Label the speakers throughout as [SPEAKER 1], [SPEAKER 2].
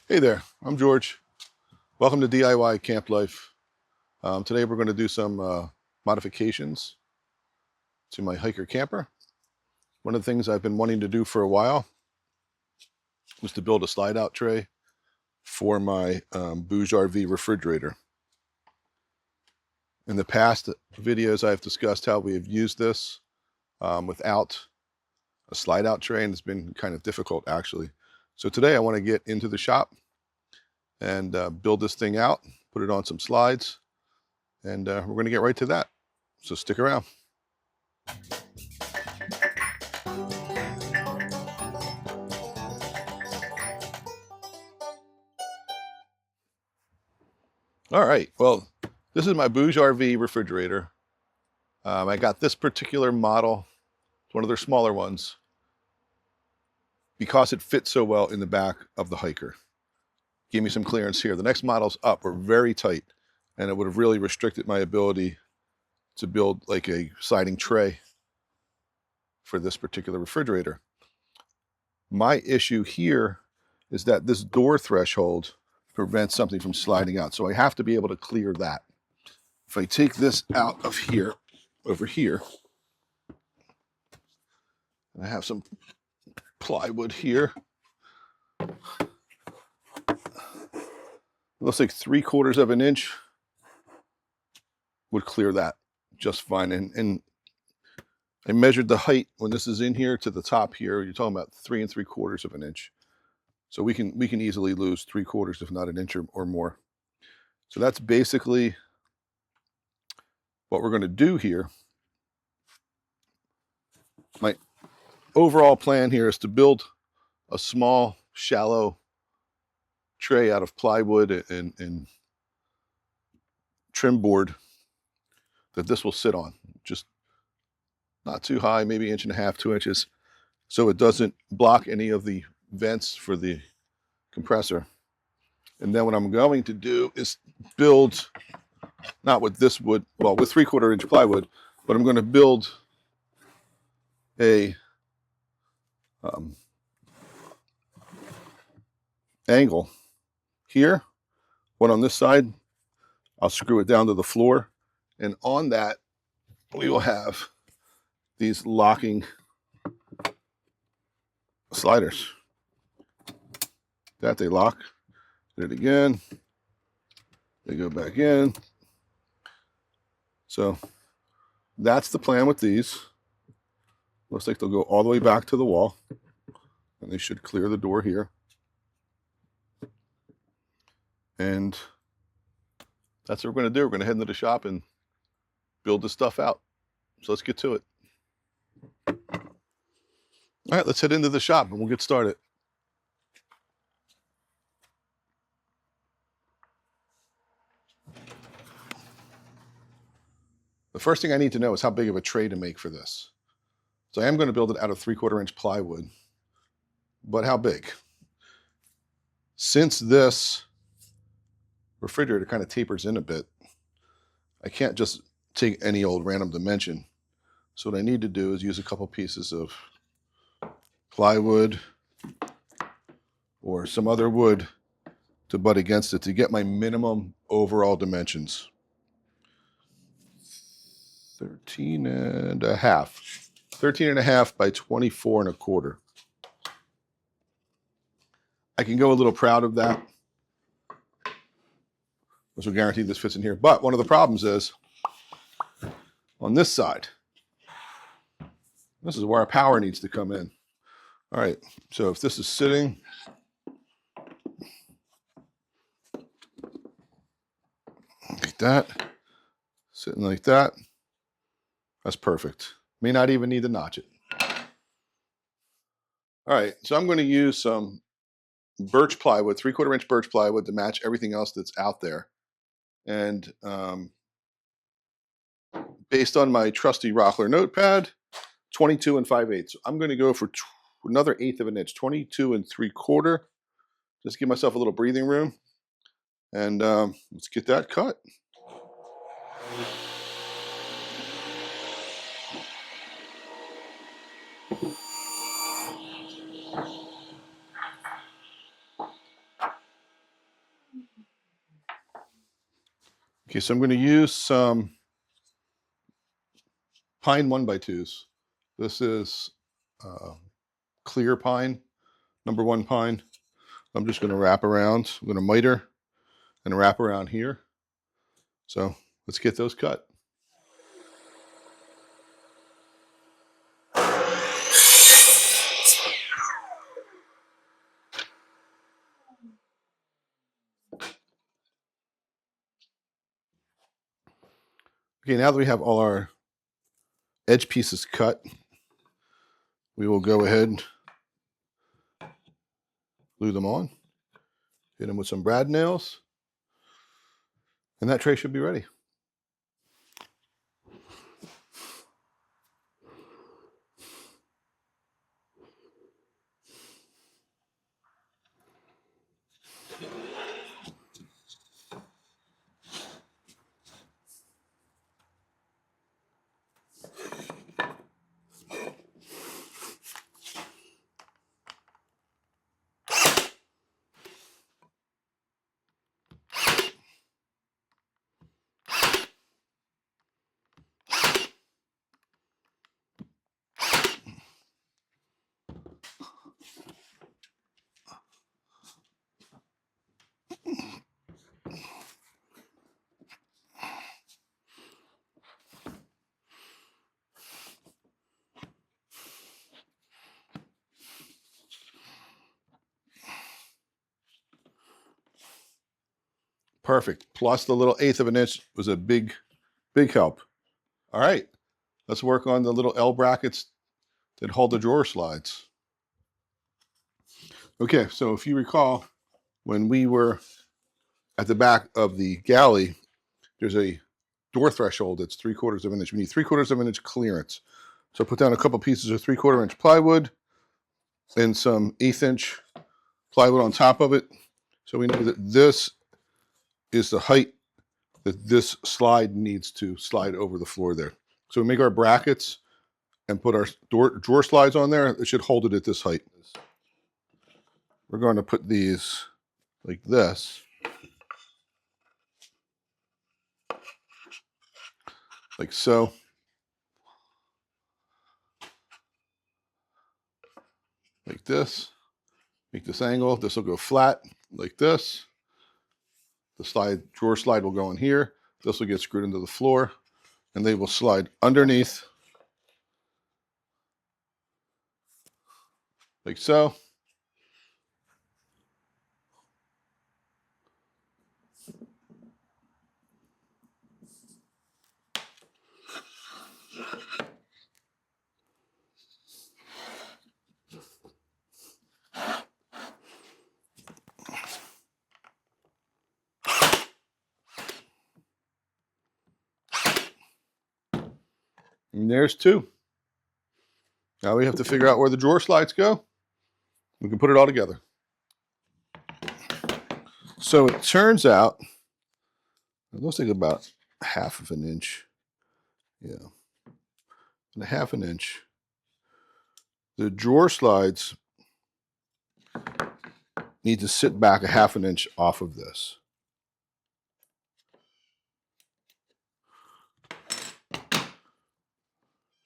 [SPEAKER 1] Hey there, I'm George. Welcome to DIY Camp Life. Today we're going to do some modifications to my hiker camper. One of the things I've been wanting to do for a while was to build a slide out tray for my BougeRV refrigerator. In the past videos I've discussed how we have used this without a slide out tray, and it's been kind of difficult actually. So today I want to get into the shop and build this thing out, put it on some slides, and we're going to get right to that. So stick around. All right, well, this is my BougeRV refrigerator. I got this particular model, it's one of their smaller ones, because it fits so well in the back of the hiker. Gave me some clearance here. The next models up were very tight, and it would have really restricted my ability to build like a sliding tray for this particular refrigerator. My issue here is that this door threshold prevents something from sliding out, so I have to be able to clear that. If I take this out of here, over here, and I have some plywood here. It looks like 3/4 of an inch would clear that just fine. And I measured the height when this is in here to the top here. You're talking about 3 3/4 of an inch. So we can easily lose 3/4, if not an inch or more. So that's basically what we're going to do here. My overall plan here is to build a small, shallow tray out of plywood and trim board that this will sit on. Just not too high, maybe 1.5 inches, 2 inches, so it doesn't block any of the vents for the compressor. And then what I'm going to do is build, not with this wood, well, with 3/4 inch plywood, but I'm going to build a angle here. One on this side, I'll screw it down to the floor, and on that we will have these locking sliders that they lock. Did it again, they go back in. So that's the plan with these. Looks like they'll go all the way back to the wall, and they should clear the door here. And that's what we're going to do. We're going to head into the shop and build this stuff out. So let's get to it. All right, let's head into the shop and we'll get started. The first thing I need to know is how big of a tray to make for this. So I am going to build it out of 3/4 inch plywood, but how big? Since this refrigerator kind of tapers in a bit, I can't just take any old random dimension. So what I need to do is use a couple pieces of plywood or some other wood to butt against it to get my minimum overall dimensions. 13.5 by 24.25. I can go a little proud of that. This will guarantee this fits in here. But one of the problems is on this side, this is where our power needs to come in. All right, so if this is sitting like that, sitting like that, that's perfect. May not even need to notch it. All right, so I'm going to use some birch plywood, 3/4 inch birch plywood to match everything else that's out there. And based on my trusty Rockler notepad, 22 5/8. So I'm going to go for another 1/8 of an inch, 22 3/4. Just give myself a little breathing room. And let's get that cut. Okay, so I'm going to use some pine 1x2s. This is clear pine, #1 pine. I'm just going to wrap around. I'm going to miter and wrap around here. So let's get those cut. Okay, now that we have all our edge pieces cut, we will go ahead and glue them on, hit them with some brad nails, and that tray should be ready. Perfect. Plus the little 1/8 of an inch was a big help. All right, let's work on the little L brackets that hold the drawer slides. Okay, so if you recall, when we were at the back of the galley, there's a door threshold that's 3/4 of an inch. We need 3/4 of an inch clearance. So put down a couple pieces of 3/4 inch plywood and some 1/8 inch plywood on top of it. So we know that this is the height that this slide needs to slide over the floor there. So we make our brackets and put our drawer slides on there. It should hold it at this height. We're going to put these like this. Like so. Like this. Make this angle. This will go flat like this. The drawer slide will go in here. This will get screwed into the floor, and they will slide underneath like so. And there's two. Now we have to figure out where the drawer slides go. We can put it all together. So it turns out, it looks like about 1/2 of an inch. Yeah, and 1/2 an inch. The drawer slides need to sit back 1/2 an inch off of this.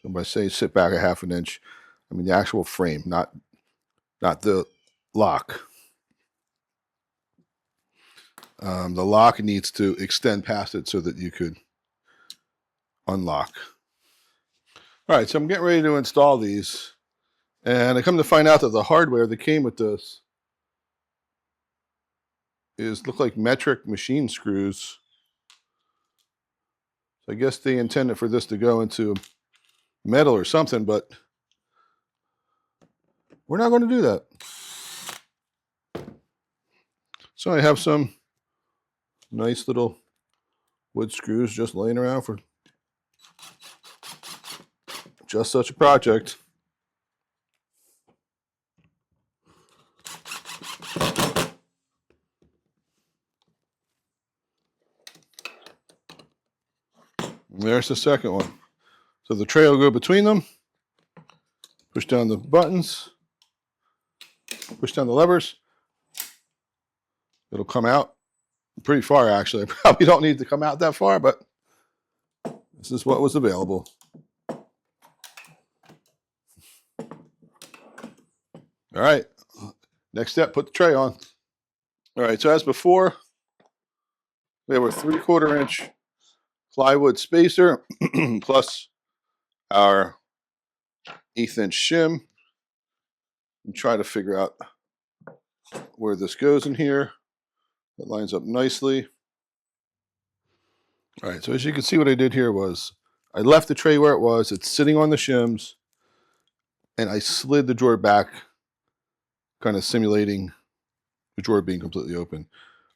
[SPEAKER 1] So by saying sit back 1/2 an inch, I mean the actual frame, not the lock. The lock needs to extend past it so that you could unlock. All right, so I'm getting ready to install these, and I come to find out that the hardware that came with this look like metric machine screws. So I guess they intended for this to go into metal or something, but we're not going to do that. So I have some nice little wood screws just laying around for just such a project. And there's the second one. So the tray will go between them. Push down the buttons. Push down the levers. It'll come out Pretty far, actually. I probably don't need to come out that far, but this is what was available. All right. Next step, put the tray on. All right, so as before, we have our 3/4 inch plywood spacer plus our 1/8 inch shim, and try to figure out where this goes in here. That lines up nicely. All right, so as you can see, what I did here was I left the tray where it was. It's sitting on the shims, and I slid the drawer back, kind of simulating the drawer being completely open.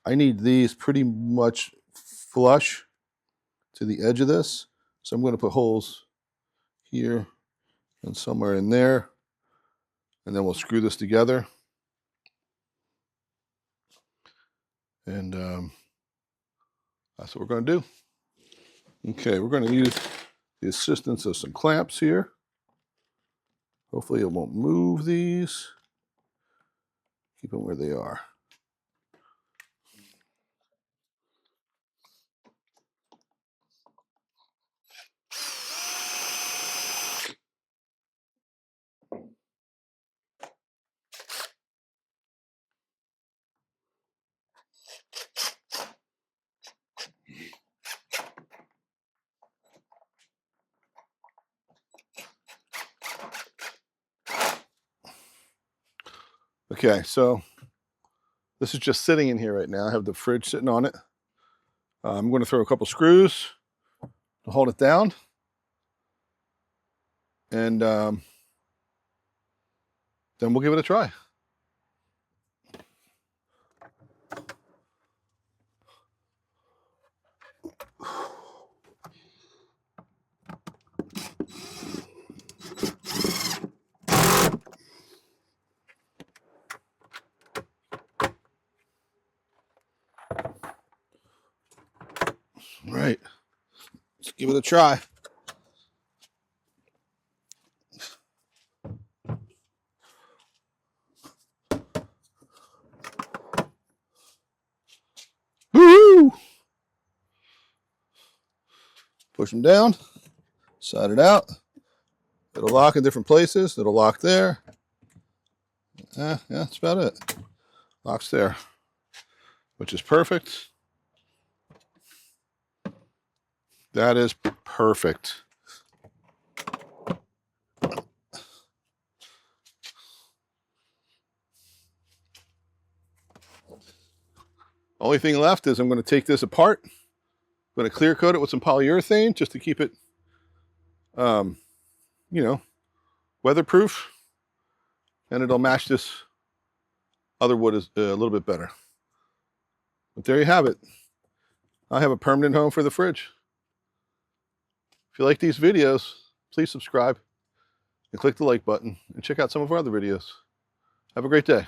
[SPEAKER 1] I need these pretty much flush to the edge of this, so I'm going to put holes here and somewhere in there, and then we'll screw this together. And that's what we're going to do. Okay, we're going to use the assistance of some clamps here. Hopefully it won't move these. Keep them where they are. Okay, so this is just sitting in here right now. I have the fridge sitting on it. I'm going to throw a couple screws to hold it down. And then we'll give it a try. All right, let's give it a try. Woo! Push them down, side it out. It'll lock in different places. It'll lock there. Yeah, that's about it. Locks there, which is perfect. That is perfect. Only thing left is I'm going to take this apart. I'm going to clear coat it with some polyurethane just to keep it, you know, weatherproof. And it'll match this other wood a little bit better. But there you have it. I have a permanent home for the fridge. If you like these videos, please subscribe and click the like button and check out some of our other videos. Have a great day.